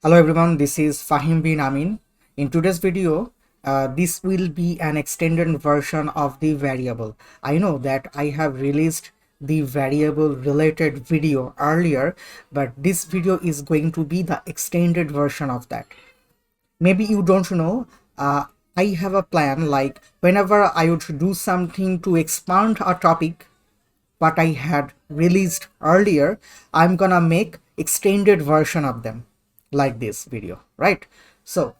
Hello everyone, this is Fahim bin Amin. In today's video, this will be an extended version of the variable. I know that I have released the variable related video earlier, but this video is going to be the extended version of that. Maybe you don't know, I have a plan like whenever I would do something to expand a topic, what I had released earlier, I'm gonna make extended version of them like this video, right? So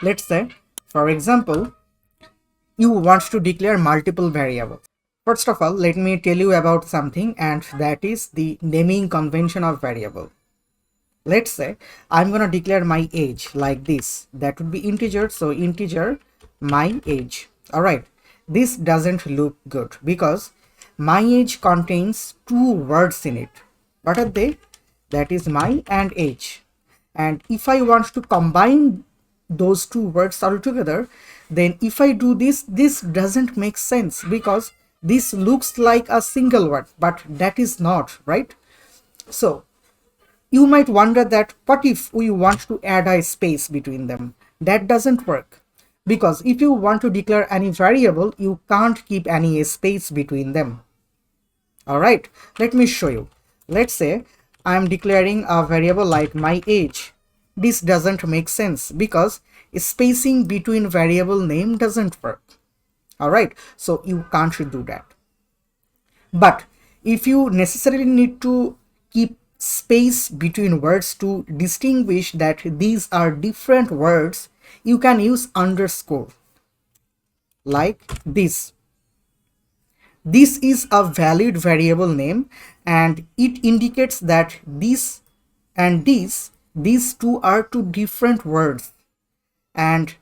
let's say, for example, you want to declare multiple variables. First of all, let me tell you about something, and that is the naming convention of variable. Let's say I'm gonna declare my age like this. That would be integer, so integer my age. All right, this doesn't look good because my age contains two words in it. What are they? That is my and age. And if I want to combine those two words all together, then if I do this, this doesn't make sense because this looks like a single word, but that is not, right? So you might wonder that what if we want to add a space between them? That doesn't work because if you want to declare any variable, you can't keep any space between them. All right, let me show you. Let's say I'm declaring a variable like my age. This doesn't make sense because spacing between variable name doesn't work. All right, so you can't do that. But if you necessarily need to keep space between words to distinguish that these are different words, you can use underscore like this. This is a valid variable name and it indicates that this and these two are two different words, and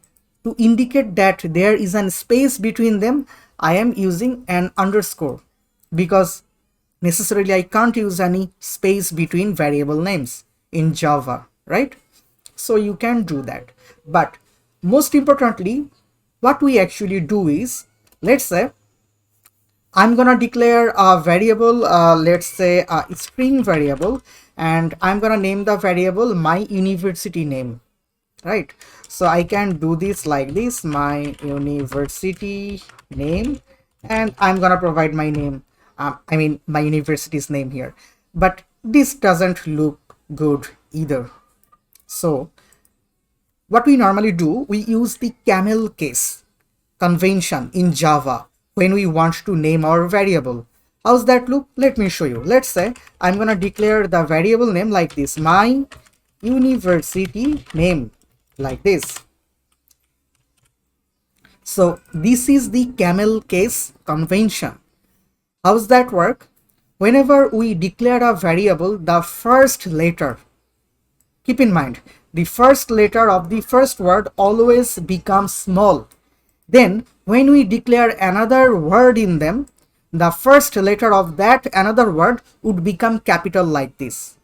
to indicate that there is a space between them, I am using an underscore because necessarily I can't use any space between variable names in Java, right? So you can do that. But most importantly, what we actually do is, let's say I'm gonna declare a variable, let's say a string variable, and I'm gonna name the variable my university name, right? So I can do this like this, my university name, and I'm gonna provide my name, I mean my university's name here, but this doesn't look good either. So what we normally do, we use the camel case convention in Java when we want to name our variable. How's that look? Let me show you. Let's say I'm gonna declare the variable name like this, my university name, like this. So this is the camel case convention. How's that work? Whenever we declare a variable, the first letter, keep in mind, the first letter of the first word always becomes small. Then when we declare another word in them, the first letter of that another word would become capital like this.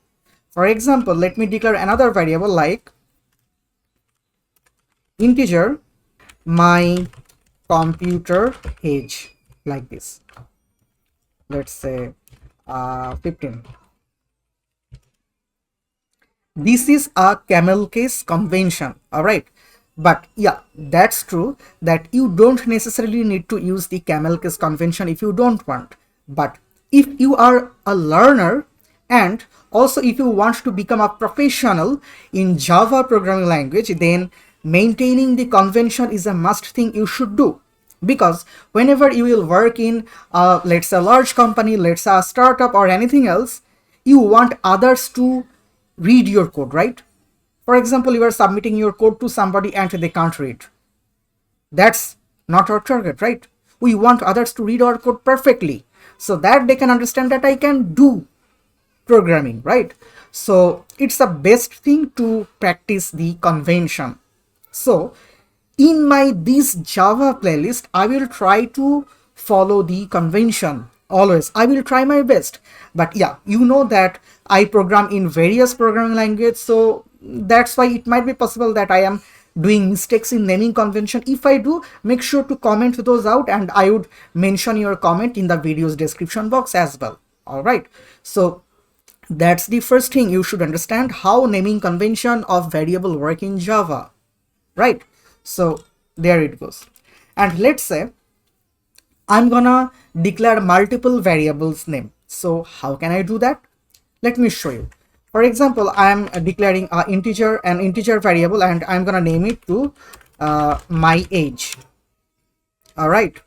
For example, let me declare another variable like integer my computer age, like this. Let's say 15. This is a camel case convention, all right? But yeah, that's true that you don't necessarily need to use the camel case convention if you don't want. But if you are a learner and also if you want to become a professional in Java programming language, then maintaining the convention is a must thing you should do. Because whenever you will work in let's say a large company, let's say a startup or anything else, you want others to read your code, right? For example, you are submitting your code to somebody and they can't read. That's not our target, right? We want others to read our code perfectly so that they can understand that I can do programming, right? So it's the best thing to practice the convention. So in my this Java playlist, I will try to follow the convention always. I will try my best. But yeah, you know that I program in various programming languages, so that's why it might be possible that I am doing mistakes in naming convention. If I do, make sure to comment those out and I would mention your comment in the video's description box as well. All right. So That's the first thing you should understand, how naming convention of variable work in Java, right? So there it goes. And let's say I'm gonna declare multiple variables name. So how can I do that? Let me show you. For example, I'm declaring an integer variable, and I'm gonna name it to my age. All right.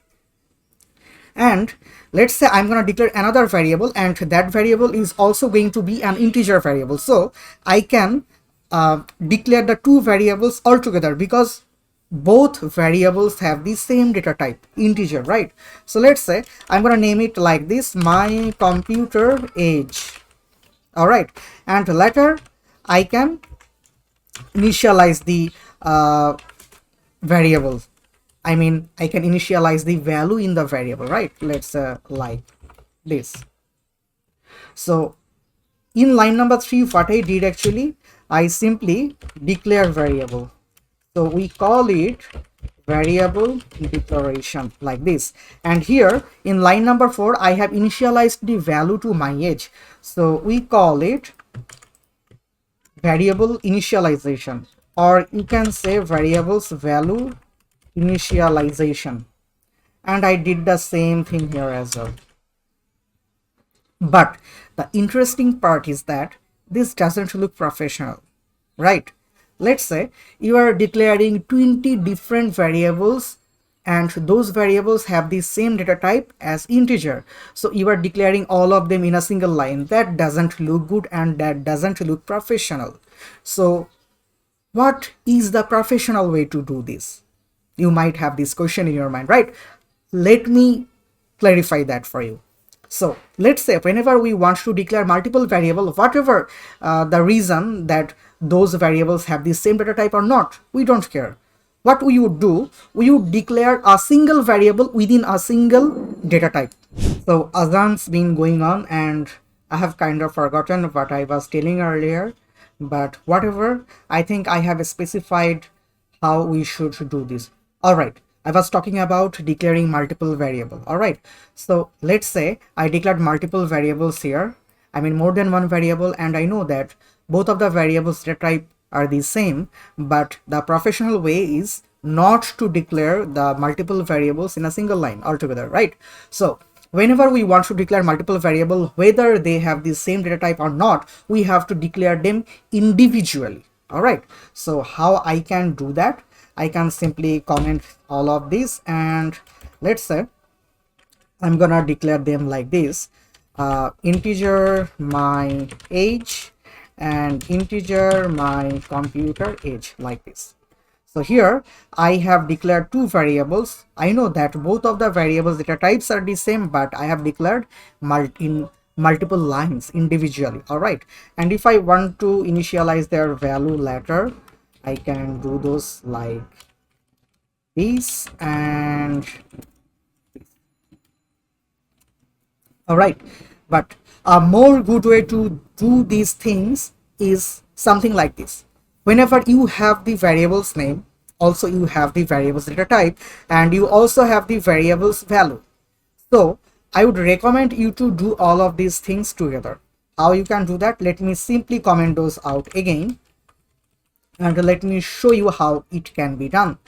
And let's say I'm going to declare another variable, and that variable is also going to be an integer variable. So I can declare the two variables altogether, because both variables have the same data type, integer, right? So let's say I'm going to name it like this, my computer age. All right. And later I can initialize the variable. I mean, I can initialize the value in the variable, right? Let's like this. So in line number 3, what I did actually, I simply declare variable. So we call it variable declaration like this. And here in line number 4, I have initialized the value to my age. So we call it variable initialization, or you can say variables value initialization. And I did the same thing here as well. But the interesting part is that this doesn't look professional, right? Let's say you are declaring 20 different variables, and those variables have the same data type as integer. So you are declaring all of them in a single line. That doesn't look good, and that doesn't look professional. So what is the professional way to do this? You might have this question in your mind, right? Let me clarify that for you. So let's say whenever we want to declare multiple variable, whatever the reason that those variables have the same data type or not, we don't care. What we would do, we would declare a single variable within a single data type. So Azan's been going on, and I have kind of forgotten what I was telling earlier, but whatever, I think I have specified how we should do this. All right, I was talking about declaring multiple variable. All right, so let's say I declared multiple variables here. I mean more than one variable, and I know that both of the variables data type are the same, but the professional way is not to declare the multiple variables in a single line altogether, right? So whenever we want to declare multiple variable, whether they have the same data type or not, we have to declare them individually. All right, so how I can do that? I can simply comment all of these, and let's say I'm gonna declare them like this, integer my age and integer my computer age, like this. So here I have declared two variables. I know that both of the variables data types are the same, but I have declared in multiple lines individually. All right, and if I want to initialize their value later, I can do those like this and this. All right, but a more good way to do these things is something like this. Whenever you have the variable's name, also you have the variable's data type, and you also have the variable's value. So I would recommend you to do all of these things together. How you can do that? Let me simply comment those out again, and let me show you how it can be done.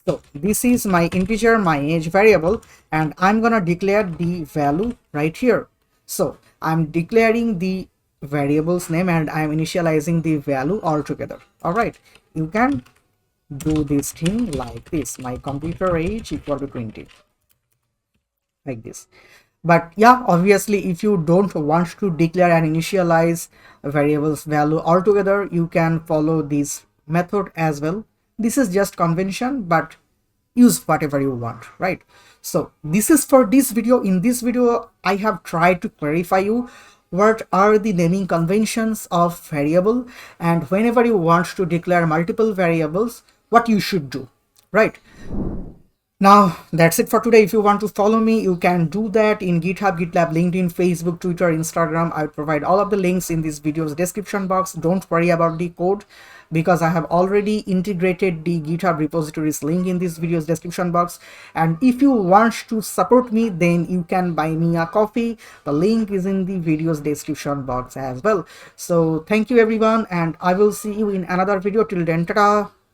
So this is my integer my age variable, and I'm gonna declare the value right here. So I'm declaring the variable's name, and I'm initializing the value altogether. All right, you can do this thing like this, my computer age equal to 20, like this. But yeah, obviously if you don't want to declare and initialize a variable's value altogether, you can follow this method as well. This is just convention, but use whatever you want, right? So this is for this video. In this video I have tried to clarify you what are the naming conventions of variable, and whenever you want to declare multiple variables, what you should do, right? Now that's it for today. If you want to follow me, you can do that in GitHub, GitLab, LinkedIn, Facebook, Twitter, Instagram. I'll provide all of the links in this video's description box. Don't worry about the code. because I have already integrated the GitHub repositories link in this video's description box. And if you want to support me, then you can buy me a coffee. The link is in the video's description box as well. So thank you everyone, and I will see you in another video. Till then, ta-da.